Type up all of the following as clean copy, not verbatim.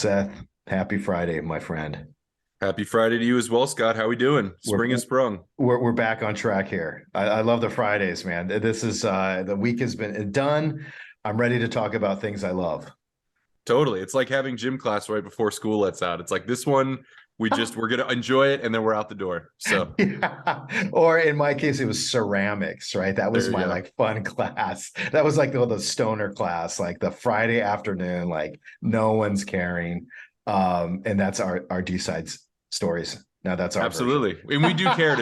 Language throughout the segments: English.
Seth, happy Friday, my friend. Happy Friday to you as well, Scott. How we doing? We're Spring has sprung. we're back on track here. I love the Fridays, man. This is the week has been done. I'm ready to talk about things I love. Totally. It's like having gym class right before school lets out. It's like this one, we're gonna enjoy it and then we're out the door. So Yeah. Or in my case, it was ceramics, right? That was there you my go. like fun class. That was like the stoner class, like the Friday afternoon, like no one's caring. And that's our D sides stories. Now that's our version. Absolutely. And we do care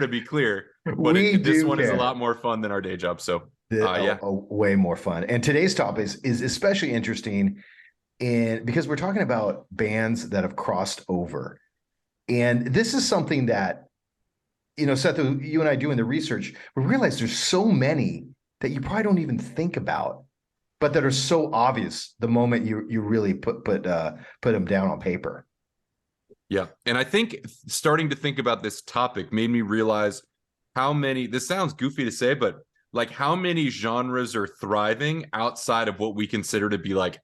to be clear, but We this do one is a lot care. more fun than our day job. So yeah. Way more fun. And today's topic is especially interesting because we're talking about bands that have crossed over. And this is something that, Seth, you and I doing the research, we realize there's so many that you probably don't even think about, but that are so obvious the moment you really put them down on paper. Yeah. And I think starting to think about this topic made me realize how many, this sounds goofy to say, but like how many genres are thriving outside of what we consider to be like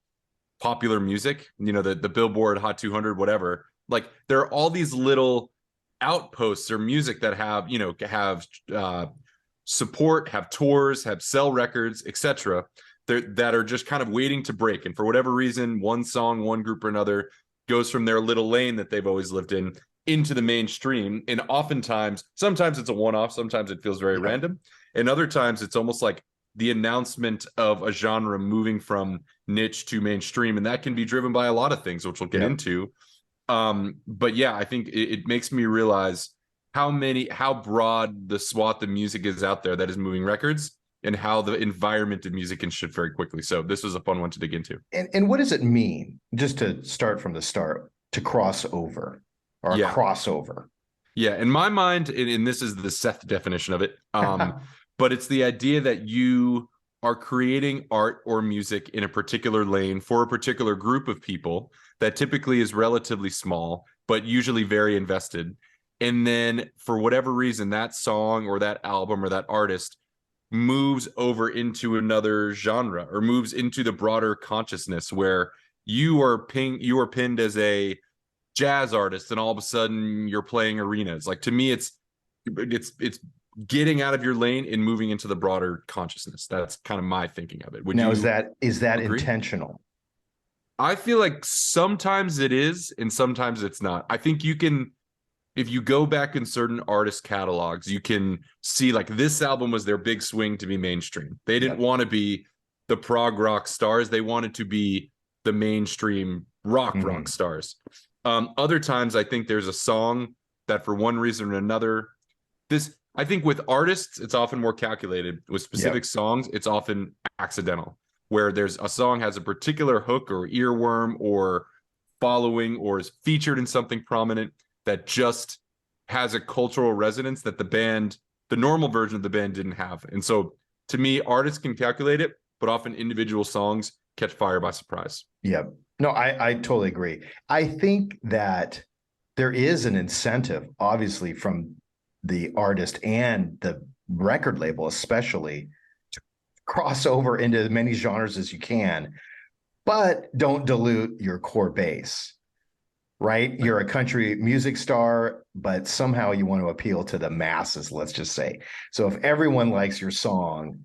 popular music, the Billboard Hot 200, whatever. Like there are all these little outposts or music that have support, have tours, have sell records, etc. That are just kind of waiting to break. And for whatever reason, one song, one group or another goes from their little lane that they've always lived in into the mainstream. And oftentimes, sometimes it's a one-off, sometimes it feels very Yeah. random. And other times it's almost like the announcement of a genre moving from niche to mainstream. And that can be driven by a lot of things, which we'll get Yeah. into. But yeah, I think it makes me realize how broad the swath of music is out there that is moving records and how the environment of music can shift very quickly. So this was a fun one to dig into. And what does it mean, just to start from the start, to cross over or a Yeah. crossover? Yeah. In my mind, and this is the Seth definition of it, but it's the idea that you are creating art or music in a particular lane for a particular group of people that typically is relatively small, but usually very invested. And then for whatever reason, that song or that album or that artist moves over into another genre or moves into the broader consciousness where you are pinned as a jazz artist and all of a sudden you're playing arenas. Like to me, it's getting out of your lane and moving into the broader consciousness. That's kind of my thinking of it. Would Now, you is that agree? intentional? I feel like sometimes it is and sometimes it's not. I think you can, if you go back in certain artist catalogs, you can see like this album was their big swing to be mainstream. They didn't Yep. want to be the prog rock stars. They wanted to be the mainstream rock Mhm. stars. Other times, I think there's a song that for one reason or another, I think with artists, it's often more calculated. With specific Yep. songs, it's often accidental, where there's a song has a particular hook or earworm or following or is featured in something prominent that just has a cultural resonance that the normal version of the band didn't have. And so to me, artists can calculate it, but often individual songs catch fire by surprise. Yep. No, I totally agree. I think that there is an incentive, obviously, from the artist and the record label, especially, to cross over into as many genres as you can, but don't dilute your core base, right? You're a country music star, but somehow you want to appeal to the masses, let's just say. So if everyone likes your song,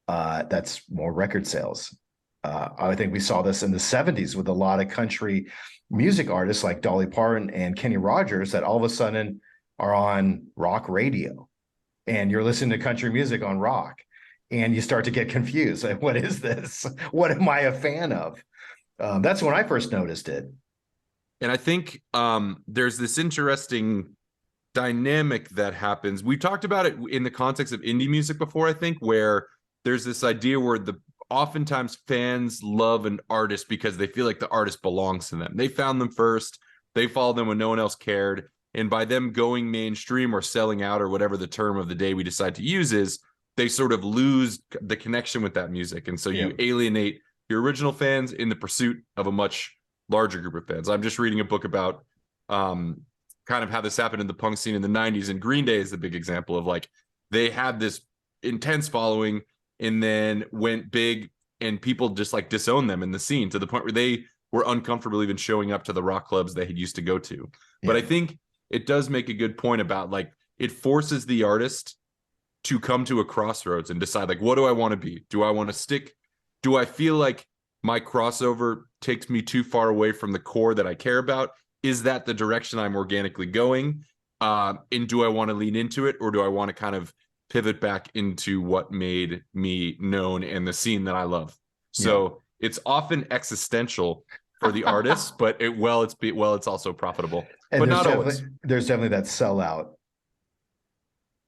that's more record sales. I think we saw this in the 70s with a lot of country music artists like Dolly Parton and Kenny Rogers that all of a sudden are on rock radio. And you're listening to country music on rock. And you start to get confused. Like, what is this? What am I a fan of? That's when I first noticed it. And I think there's this interesting dynamic that happens. We talked about it in the context of indie music before, I think, where there's this idea where oftentimes fans love an artist because they feel like the artist belongs to them. They found them first, they followed them when no one else cared. And by them going mainstream or selling out or whatever the term of the day we decide to use is, they sort of lose the connection with that music. And so you Yeah. alienate your original fans in the pursuit of a much larger group of fans. I'm just reading a book about kind of how this happened in the punk scene in the 90s, and Green Day is the big example of like they had this intense following and then went big and people just like disowned them in the scene to the point where they were uncomfortable even showing up to the rock clubs they had used to go to. But Yeah. I think it does make a good point about like it forces the artist to come to a crossroads and decide like, what do I want to be? Do I want to stick? Do I feel like my crossover takes me too far away from the core that I care about? Is that the direction I'm organically going? And do I want to lean into it, or do I want to kind of pivot back into what made me known and the scene that I love? So it's often existential for the artist, but it's also profitable, And but not always. there's definitely that sellout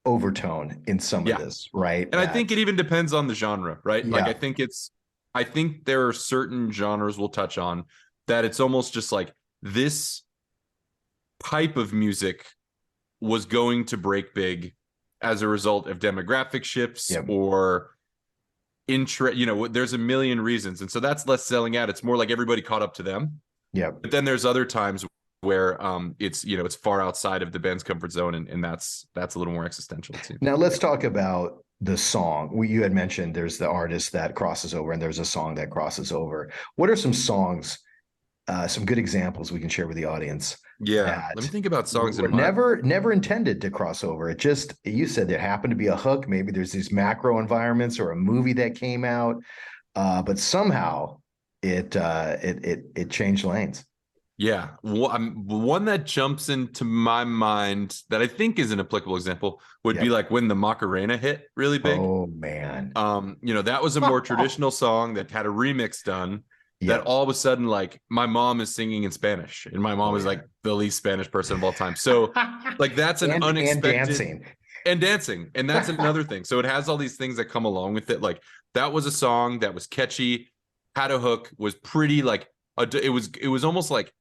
overtone in some of Yeah. this, right? And I think it even depends on the genre, right? Like Yeah. I think there are certain genres we'll touch on that it's almost just like this type of music was going to break big as a result of demographic shifts Yep. or interest. There's a million reasons. And so that's less selling out. It's more like everybody caught up to them. Yeah. But then there's other times where it's far outside of the band's comfort zone, and that's a little more existential, it seems. Now let's talk about the song. You had mentioned there's the artist that crosses over and there's a song that crosses over. What are some songs, some good examples we can share with the audience? Yeah, let me think about songs were never intended to cross over. It just, you said there happened to be a hook. Maybe there's these macro environments or a movie that came out, but somehow it changed lanes. Yeah, one that jumps into my mind that I think is an applicable example would be like when the Macarena hit really big. Oh man. That was a more traditional song that had a remix done that all of a sudden, like, my mom is singing in Spanish, and my mom is like the least Spanish person of all time. So like that's an unexpected and dancing. And that's another thing. So it has all these things that come along with it. Like that was a song that was catchy, had a hook, was pretty like it was almost like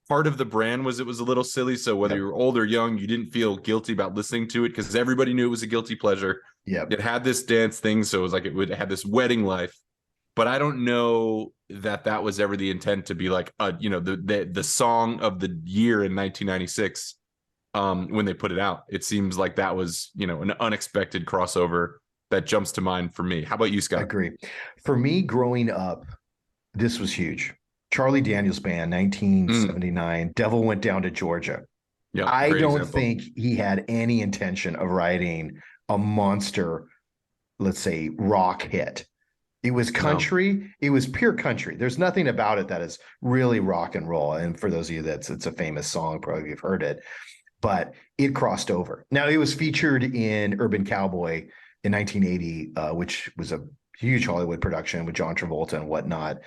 part of the brand was it was a little silly. So whether you were old or young, you didn't feel guilty about listening to it because everybody knew it was a guilty pleasure. Yeah. It had this dance thing. So it was like it would have this wedding life. But I don't know that was ever the intent to be like the song of the year in 1996 when they put it out. It seems like that was an unexpected crossover that jumps to mind for me. How about you, Scott? I agree. For me, growing up, this was huge. Charlie Daniels Band, 1979. Devil Went Down to Georgia. Yeah, I don't think he had any intention of writing a monster, let's say, rock hit. It was country. No. It was pure country. There's nothing about it that is really rock and roll. And for those of you it's a famous song, probably you've heard it, but it crossed over. Now it was featured in Urban Cowboy in 1980, which was a huge Hollywood production with John Travolta and whatnot.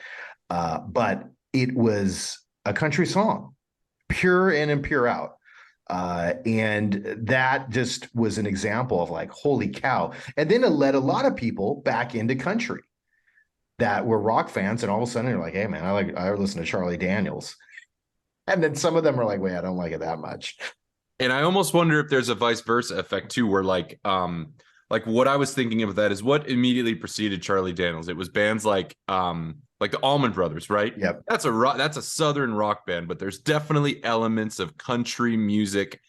But it was a country song, pure in and pure out. And that just was an example of like, holy cow. And then it led a lot of people back into country that were rock fans, and all of a sudden you're like, hey man, I listen to Charlie Daniels. And then some of them are like, wait, I don't like it that much. And I almost wonder if there's a vice versa effect too, where like what I was thinking of that is what immediately preceded Charlie Daniels. It was bands like the Allman Brothers, right? Yep. That's a Southern rock band, but there's definitely elements of country music,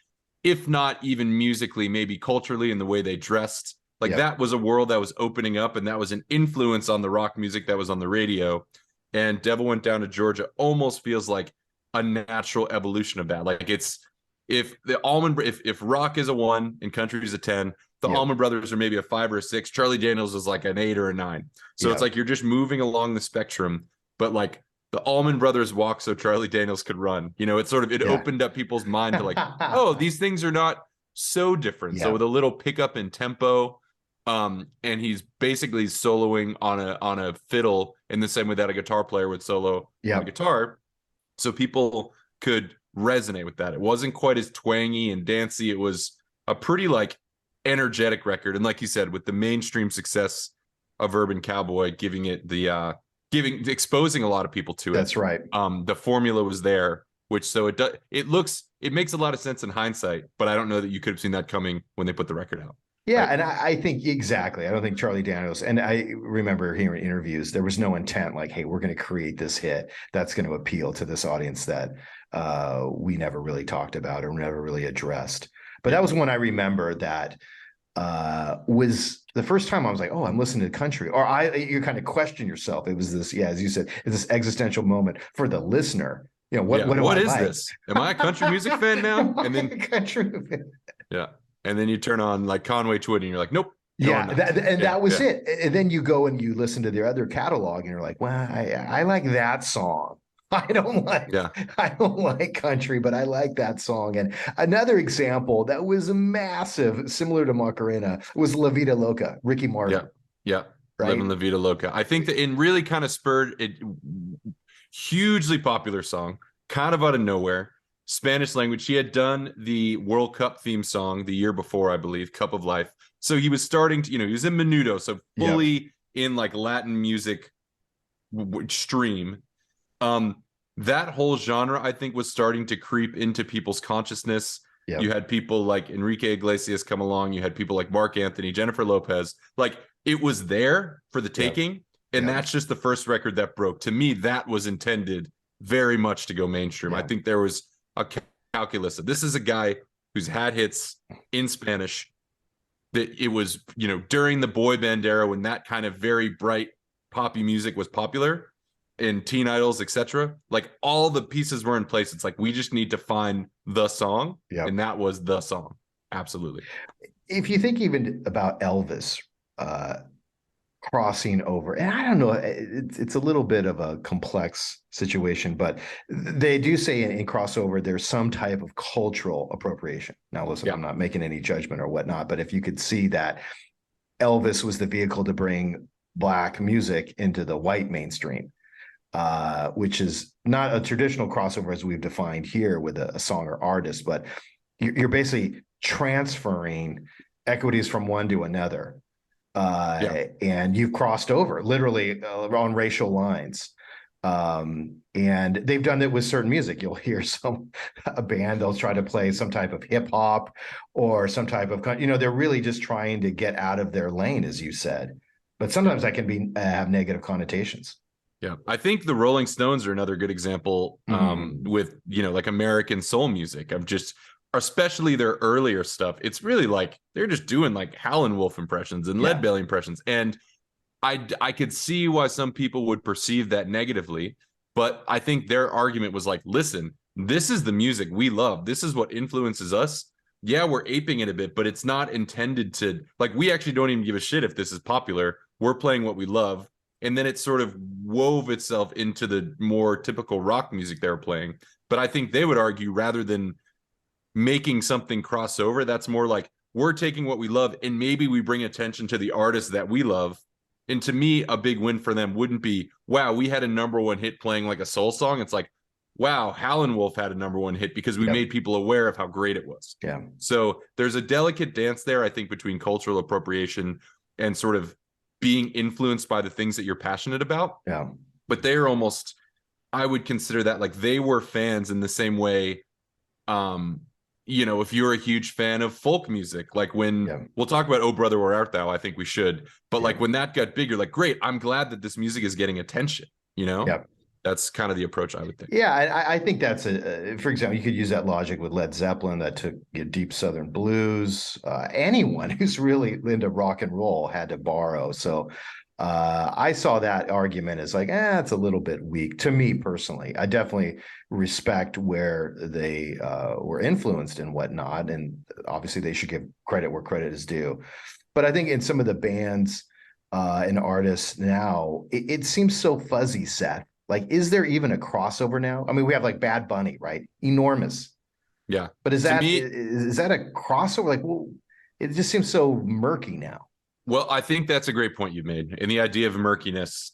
if not even musically, maybe culturally in the way they dressed. Like that was a world that was opening up, and that was an influence on the rock music that was on the radio. And Devil Went Down to Georgia almost feels like a natural evolution of that. Like if rock is a 1 and country is a 10, the Allman Brothers are maybe a 5 or a 6. Charlie Daniels is like an 8 or a 9. So it's like you're just moving along the spectrum, but like the Allman Brothers walk so Charlie Daniels could run. It opened up people's mind to like, oh, these things are not so different. So with a little pickup in tempo, and he's basically soloing on a fiddle in the same way that a guitar player would solo on a guitar. So people could resonate with that. It wasn't quite as twangy and dancey. It was a pretty like energetic record. And like you said, with the mainstream success of Urban Cowboy, giving it the exposing a lot of people to it. That's right. The formula was there, it makes a lot of sense in hindsight, but I don't know that you could have seen that coming when they put the record out. Yeah, right? And I think exactly. I don't think Charlie Daniels, and I remember hearing interviews, there was no intent like, hey, we're going to create this hit that's going to appeal to this audience that we never really talked about or never really addressed. But that was one I remember that was the first time I was like, oh, I'm listening to country, or you kind of question yourself. It was this, yeah, as you said, it's this existential moment for the listener. You know, Yeah, what do I what is like? this? Am I a country music fan now? And then country. yeah, and then you turn on like Conway Twitty, and you're like, nope, Yeah, going nuts. that was Yeah, it. And then you go and you listen to their other catalog, and you're like, well, I like that song. I don't like yeah, I don't like country, but I like that song. And another example that was massive, similar to Macarena, was La Vida Loca, Ricky yeah, Martin, yeah. right? Living La Vida Loca. I think that it really kind of spurred it. Hugely popular song, kind of out of nowhere. Spanish language. He had done the World Cup theme song the year before, I believe, Cup of Life. So he was starting to, he was in Menudo, so Yep, fully in like Latin music stream. Um, that whole genre, I think, was starting to creep into people's consciousness. yep, You had people like Enrique Iglesias come along. You had people like Mark Anthony, Jennifer Lopez. Like it was there for the yep, taking. And yep, that's just the first record that broke. To me, that was intended very much to go mainstream. I yep, think there was a calculus of this is a guy who's had hits in Spanish. That it was, during the boy band era when that kind of very bright poppy music was popular in teen idols, etc. Like all the pieces were in place. It's like we just need to find the song, yep. and that was the song. Absolutely. If you think even about Elvis, uh, crossing over, and I don't know, it's a little bit of a complex situation, but they do say in crossover there's some type of cultural appropriation. Now listen, Yeah. I'm not making any judgment or whatnot, but if you could see that Elvis was the vehicle to bring black music into the white mainstream, which is not a traditional crossover as we've defined here with a song or artist, but you're basically transferring equities from one to another, Yeah. and you've crossed over literally on racial lines. And they've done it with certain music. You'll hear a band, they'll try to play some type of hip hop or some type of, they're really just trying to get out of their lane, as you said. But Yeah. sometimes that can be have negative connotations. Yeah. I think the Rolling Stones are another good example, with, like American soul music of just, especially their earlier stuff. It's really like they're just doing like Howlin' Wolf impressions and Yeah. Leadbelly impressions. And I could see why some people would perceive that negatively, but I think their argument was like, listen, this is the music we love. This is what influences us. Yeah, we're aping it a bit, but it's not intended to, like, we actually don't even give a shit if this is popular. We're playing what we love. And then it sort of wove itself into the more typical rock music they were playing. But I think they would argue rather than making something crossover, that's more like we're taking what we love and maybe we bring attention to the artists that we love. And to me, a big win for them wouldn't be, wow, we had a number one hit playing like a soul song. It's like, wow, Howlin' Wolf had a number one hit because we Yep. made people aware of how great it was. Yeah. So there's a delicate dance there, I think, between cultural appropriation and sort of being influenced by the things that you're passionate about. Yeah. But they are almost, I would consider that like they were fans in the same way. If you're a huge fan of folk music, like when we'll talk about Oh Brother Where Art Thou, I think we should, but like when that got big, you're like, great, I'm glad that this music is getting attention, that's kind of the approach I would think. Yeah, I think that's for example, you could use that logic with Led Zeppelin that took deep Southern blues. Anyone who's really into rock and roll had to borrow. So I saw that argument as like, it's a little bit weak to me personally. I definitely respect where they were influenced and whatnot, and obviously they should give credit where credit is due. But I think in some of the bands and artists now, it seems so fuzzy, Seth. Like, is there even a crossover now? I mean, we have like Bad Bunny, right? Enormous. Yeah. But is To that me, is that a crossover? Like, well, it just seems so murky now. well, I think that's a great point you've made. And the idea of murkiness,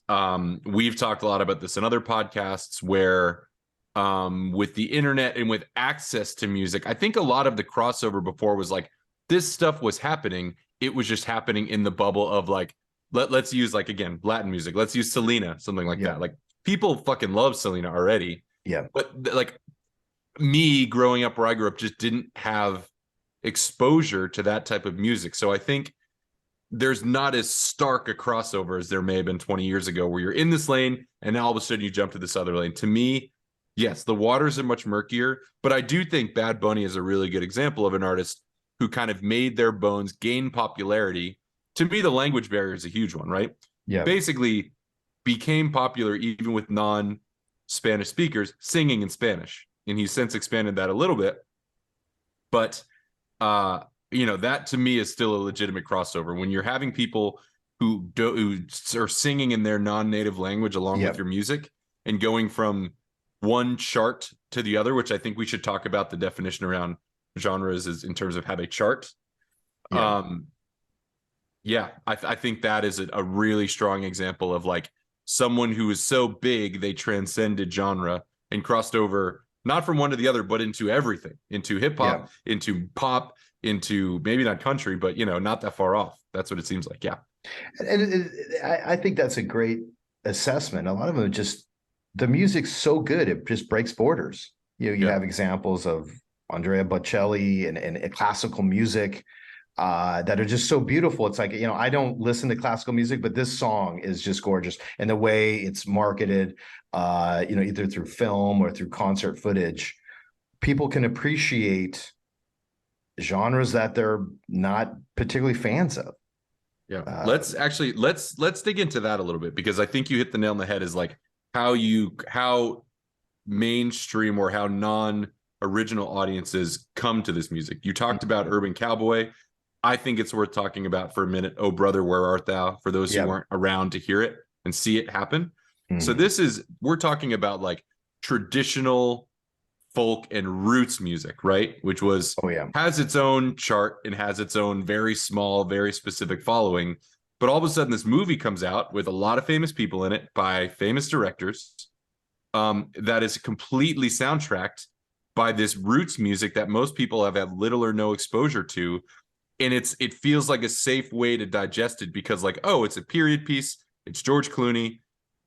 we've talked a lot about this in other podcasts where with the internet and with access to music, I think a lot of the crossover before was like, this stuff was happening. It was just happening in the bubble of like, let's use like, again, Latin music. Let's use Selena, something like that. Like people fucking love Selena already. Yeah. But like me growing up where I grew up just didn't have exposure to that type of music. So I think there's not as stark a crossover as there may have been 20 years ago where you're in this lane and now all of a sudden you jump to this other lane. To me, yes, the waters are much murkier, but I do think Bad Bunny is a really good example of an artist who kind of made their bones, gained popularity, to me, the language barrier is a huge one, right? Yeah. Basically became popular even with non-Spanish speakers singing in Spanish. And he's since expanded that a little bit. But that to me is still a legitimate crossover. When you're having people who are singing in their non-native language along with Yep. your music and going from one chart to the other, which I think we should talk about the definition around genres is in terms of how they chart. Yeah. I think that is a really strong example of like someone who is so big they transcended genre and crossed over not from one to the other, but into everything, into hip hop, into pop, into maybe not country, but not that far off. That's what it seems like. Yeah. And I think that's a great assessment. A lot of them just, the music's so good, it just breaks borders. You have examples of Andrea Bocelli and classical music that are just so beautiful. It's like, I don't listen to classical music, but this song is just gorgeous. And the way it's marketed, either through film or through concert footage, people can appreciate genres that they're not particularly fans of. Yeah. Let's dig into that a little bit, because I think you hit the nail on the head, is like how mainstream or how non-original audiences come to this music. You talked about Urban Cowboy. I think it's worth talking about for a minute. Oh, Brother, Where Art Thou? For those who weren't around to hear it and see it happen. So we're talking about like traditional folk and roots music, right? Which was has its own chart and has its own very small, very specific following. But all of a sudden, this movie comes out with a lot of famous people in it by famous directors, that is completely soundtracked by this roots music that most people have had little or no exposure to. And it feels like a safe way to digest it, because like, oh, it's a period piece, it's George Clooney,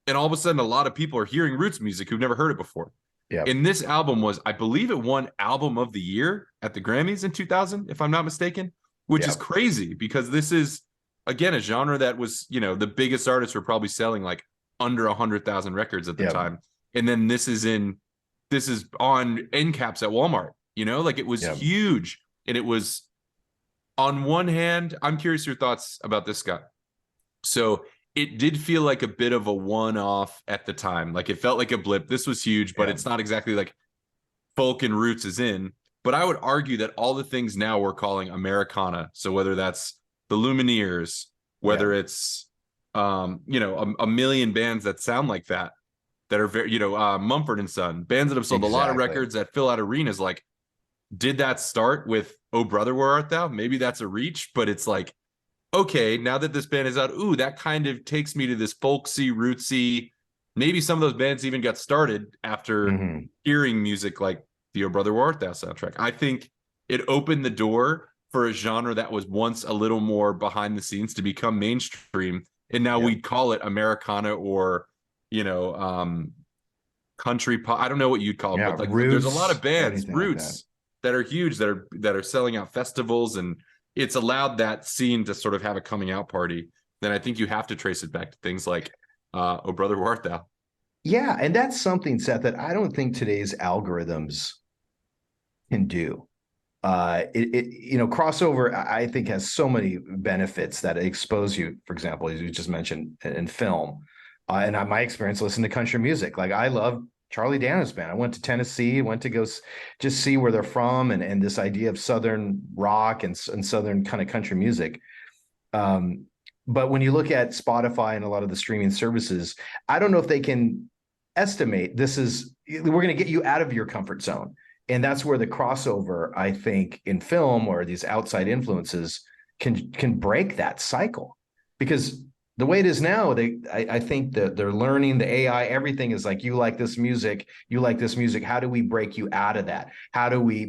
and all of a sudden a lot of people are hearing roots music who've never heard it before. Yeah. And this album was, I believe it won Album of the Year at the Grammys in 2000, if I'm not mistaken, which is crazy, because this is, again, a genre that was, the biggest artists were probably selling like under 100,000 records at the time. And then this is on end caps at Walmart, like it was huge. And it was, on one hand, I'm curious your thoughts about this, Scott. So it did feel like a bit of a one-off at the time. Like it felt like a blip. This was huge, but it's not exactly like folk and roots is in. But I would argue that all the things now we're calling Americana. So whether that's the Lumineers, whether it's, a million bands that sound like that are very, Mumford & Son, bands that have sold a lot of records that fill out arenas. Like, did that start with Oh Brother, Where Art Thou? Maybe that's a reach, but it's like, okay, now that this band is out, ooh, that kind of takes me to this folksy, rootsy. Maybe some of those bands even got started after hearing music like the Oh Brother, Where Art Thou soundtrack. I think it opened the door for a genre that was once a little more behind the scenes to become mainstream. And now we'd call it Americana or, country pop. I don't know what you'd call it, but like roots, there's a lot of bands, roots, that are huge, that are selling out festivals, and it's allowed that scene to sort of have a coming out party. Then I think you have to trace it back to things like Oh Brother, Where Art Thou? Yeah, and that's something, Seth, that I don't think today's algorithms can do. Crossover, I think, has so many benefits that expose you, for example, as you just mentioned, in film. And my experience listening to country music, like I love Charlie Daniels Band. I went to Tennessee, went to go just see where they're from, and this idea of Southern rock and Southern kind of country music. But when you look at Spotify and a lot of the streaming services, I don't know if they can estimate we're going to get you out of your comfort zone. And that's where the crossover, I think, in film or these outside influences can break that cycle. Because the way it is now, I think that they're learning the AI, everything is like, you like this music, how do we break you out of that?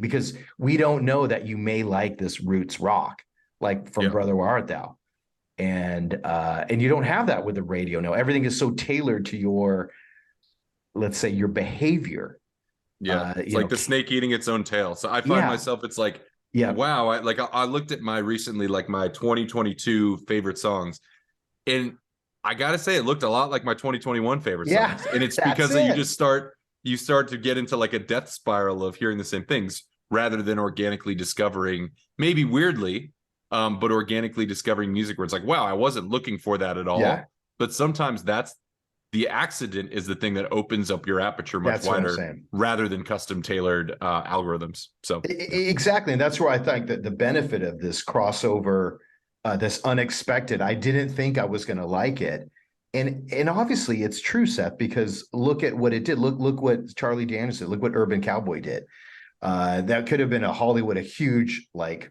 Because we don't know that you may like this roots rock, like from Brother, Where Art Thou? And you don't have that with the radio. No, everything is so tailored to your, let's say, your behavior. It's like the snake eating its own tail. So I find myself, it's like, wow. I looked at my 2022 favorite songs, and I gotta say, it looked a lot like my 2021 favorite songs. And it's because you start to get into like a death spiral of hearing the same things rather than organically discovering, maybe weirdly, but organically discovering music where it's like, wow, I wasn't looking for that at Yeah, all. But sometimes that's the accident is the thing that opens up your aperture much that's what I'm wider saying. rather than custom tailored algorithms. So yeah. Exactly. And that's where I think that the benefit of this crossover, this unexpected, I didn't think I was going to like it. And obviously it's true, Seth, because look at what it did. Look what Charlie Daniels did. Look what Urban Cowboy did. That could have been a Hollywood, a huge, like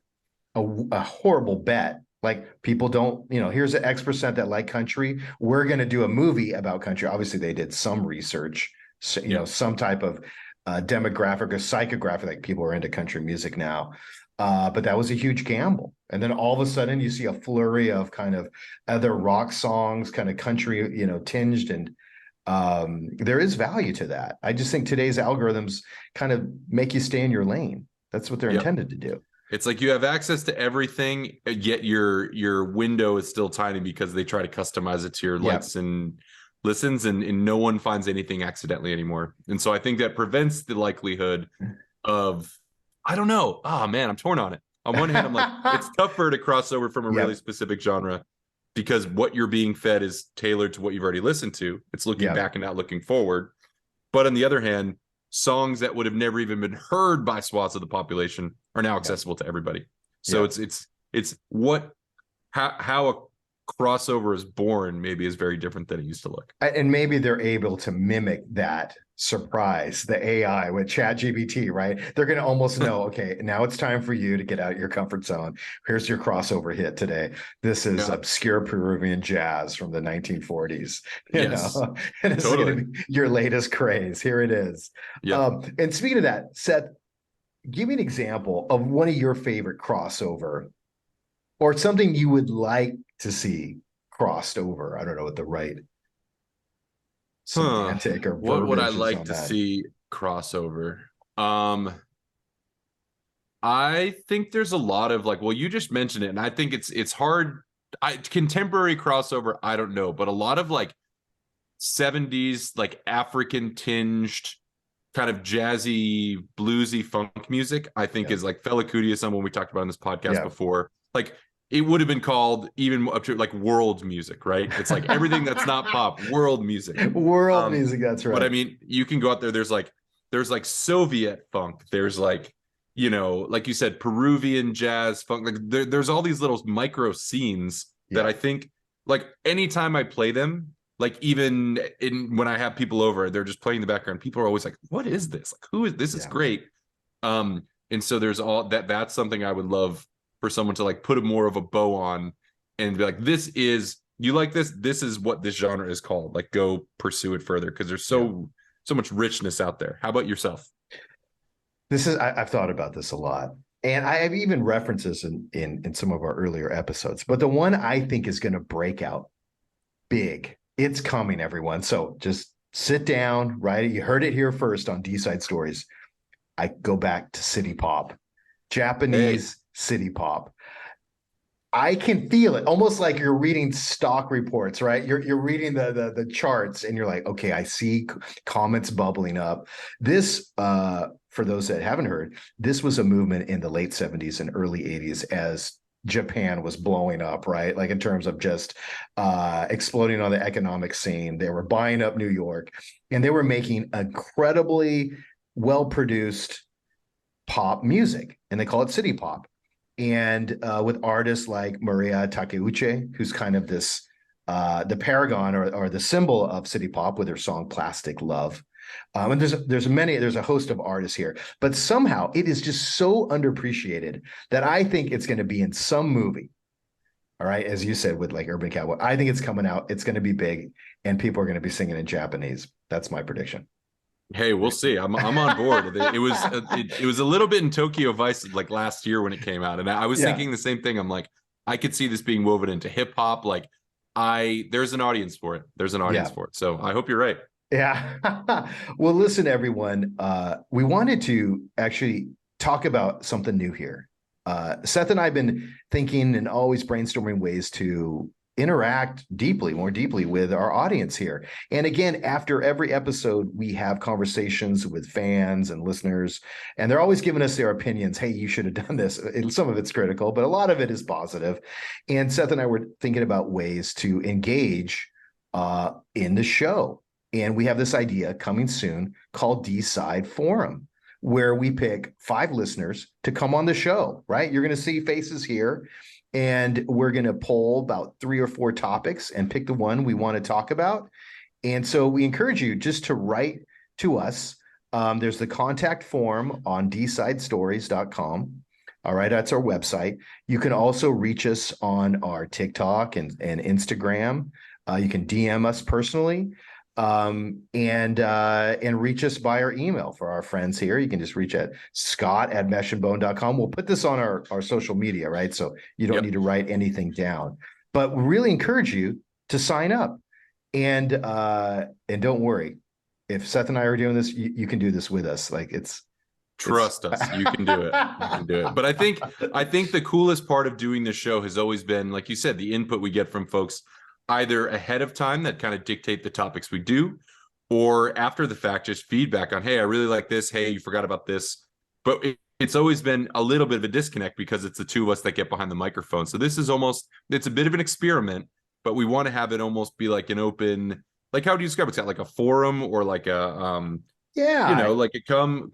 a horrible bet. Like people don't, here's an X% that like country. We're going to do a movie about country. Obviously, they did some research, so, Yeah. some type of demographic or psychographic, like people are into country music now. But that was a huge gamble. And then all of a sudden you see a flurry of kind of other rock songs, kind of country, tinged. And there is value to that. I just think today's algorithms kind of make you stay in your lane. That's what they're Yep. intended to do. It's like you have access to everything, yet your window is still tiny because they try to customize it to your likes and listens, and no one finds anything accidentally anymore. And so I think that prevents the likelihood of, I don't know. Oh man, I'm torn on it. On one hand, I'm like, it's tougher to cross over from a really specific genre because what you're being fed is tailored to what you've already listened to. It's looking back and not looking forward. But on the other hand, songs that would have never even been heard by swaths of the population are now accessible to everybody. So it's what how a crossover is born maybe is very different than it used to look. And maybe they're able to mimic that surprise, the AI with ChatGPT, right? They're going to almost know, okay, now it's time for you to get out of your comfort zone. Here's your crossover hit today. This is obscure Peruvian jazz from the 1940s. You know, and it's going to be your latest craze. Here it is. And speaking of that, Seth, give me an example of one of your favorite crossover or something you would like to see crossed over. I don't know what the right semantic or what would I verbiage is like on to that. see crossover? I think there's a lot of like, well, you just mentioned it, and I think it's hard. Contemporary crossover, I don't know, but a lot of like 70s, like African tinged kind of jazzy, bluesy funk music, I think is like Fela Kuti is someone we talked about on this podcast before. Like it would have been called even up to like world music, right? It's like everything that's not pop, world music. World music, that's right. But I mean, you can go out there, there's like Soviet funk, there's like, like you said, Peruvian jazz funk. Like there's all these little micro scenes that I think like anytime I play them, like even when I have people over, they're just playing in the background. People are always like, what is this? Like, who is this? Is great. And so there's all that's something I would love for someone to like put more of a bow on and be like, this is, you like this? This is what this genre is called. Like go pursue it further. Cause there's so much richness out there. How about yourself? I've thought about this a lot. And I have even references in some of our earlier episodes, but the one I think is going to break out big. It's coming, everyone. So just sit down, right? You heard it here first on D-Side Stories. I go back to city pop, Japanese city pop. I can feel it, almost like you're reading stock reports, right? You're reading the charts, and you're like, okay, I see comments bubbling up. This, for those that haven't heard, this was a movement in the late 70s and early 80s as Japan was blowing up, right? Like in terms of just exploding on the economic scene. They were buying up New York, and they were making incredibly well-produced pop music, and they call it city pop. And with artists like Maria Takeuchi, who's kind of this the paragon or the symbol of city pop with her song "Plastic Love." And there's a host of artists here, but somehow it is just so underappreciated that I think it's going to be in some movie. All right, as you said with like Urban Cowboy, I think it's coming out. It's going to be big, and people are going to be singing in Japanese. That's my prediction. Hey, we'll see. I'm on board. It was a little bit in Tokyo Vice like last year when it came out, and I was thinking the same thing. I'm like, I could see this being woven into hip hop. Like, there's an audience for it. There's an audience for it. So I hope you're right. Yeah. Well, listen, everyone. We wanted to actually talk about something new here. Seth and I have been thinking and always brainstorming ways to interact more deeply with our audience here. And again, after every episode, we have conversations with fans and listeners, and they're always giving us their opinions. Hey, you should have done this. Some of it's critical, but a lot of it is positive. And Seth and I were thinking about ways to engage in the show. And we have this idea coming soon called D-Side Forum, where we pick 5 listeners to come on the show, right? You're going to see faces here, and we're going to poll about 3 or 4 topics and pick the one we want to talk about. And so we encourage you just to write to us. There's the contact form on dsidestories.com. All right, that's our website. You can also reach us on our TikTok and Instagram. You can DM us personally, and reach us by our email. For our friends here, you can just reach at scott@meshandbone.com. We'll put this on our social media, right? So you don't need to write anything down. But we really encourage you to sign up. And don't worry, if Seth and I are doing this, you can do this with us. Like Trust us, you can do it. You can do it. But I think the coolest part of doing this show has always been, like you said, the input we get from folks either ahead of time that kind of dictate the topics we do, or after the fact, just feedback on, hey, I really like this. Hey, you forgot about this. But it's always been a little bit of a disconnect because it's the two of us that get behind the microphone. So this is it's a bit of an experiment, but we want to have it almost be like an open, like, how do you describe it? Like a forum, or like a, like a come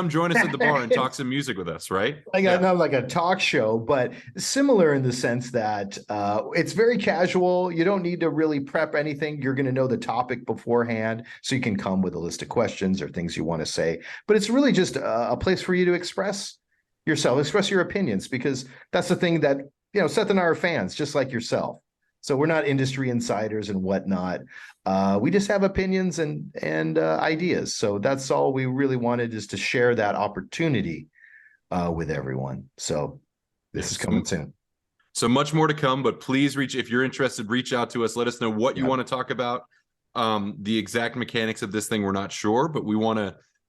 join us at the bar and talk some music with us, right? Not like a talk show, but similar in the sense that it's very casual. You don't need to really prep anything. You're going to know the topic beforehand, so you can come with a list of questions or things you want to say. But it's really just a place for you to express yourself, express your opinions, because that's the thing that, Seth and I are fans, just like yourself. So we're not industry insiders and whatnot. We just have opinions and ideas. So that's all we really wanted, is to share that opportunity with everyone. So this is coming soon. So much more to come, but please if you're interested, reach out to us. Let us know what you want to talk about. The exact mechanics of this thing, we're not sure, but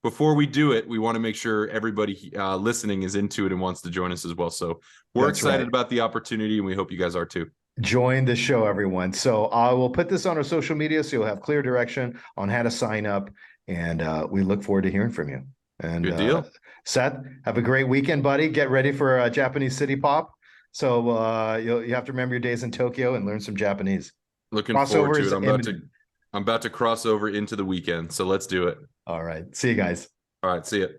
before we do it, we want to make sure everybody listening is into it and wants to join us as well. So we're excited about the opportunity, and we hope you guys are too. Join the show, everyone. So I will put this on our social media, so you'll have clear direction on how to sign up. And we look forward to hearing from you. And good deal. Seth, have a great weekend, buddy. Get ready for Japanese City Pop. So you have to remember your days in Tokyo and learn some Japanese. Looking forward to it. I'm about to cross over into the weekend. So let's do it. All right. See you guys. All right. See you.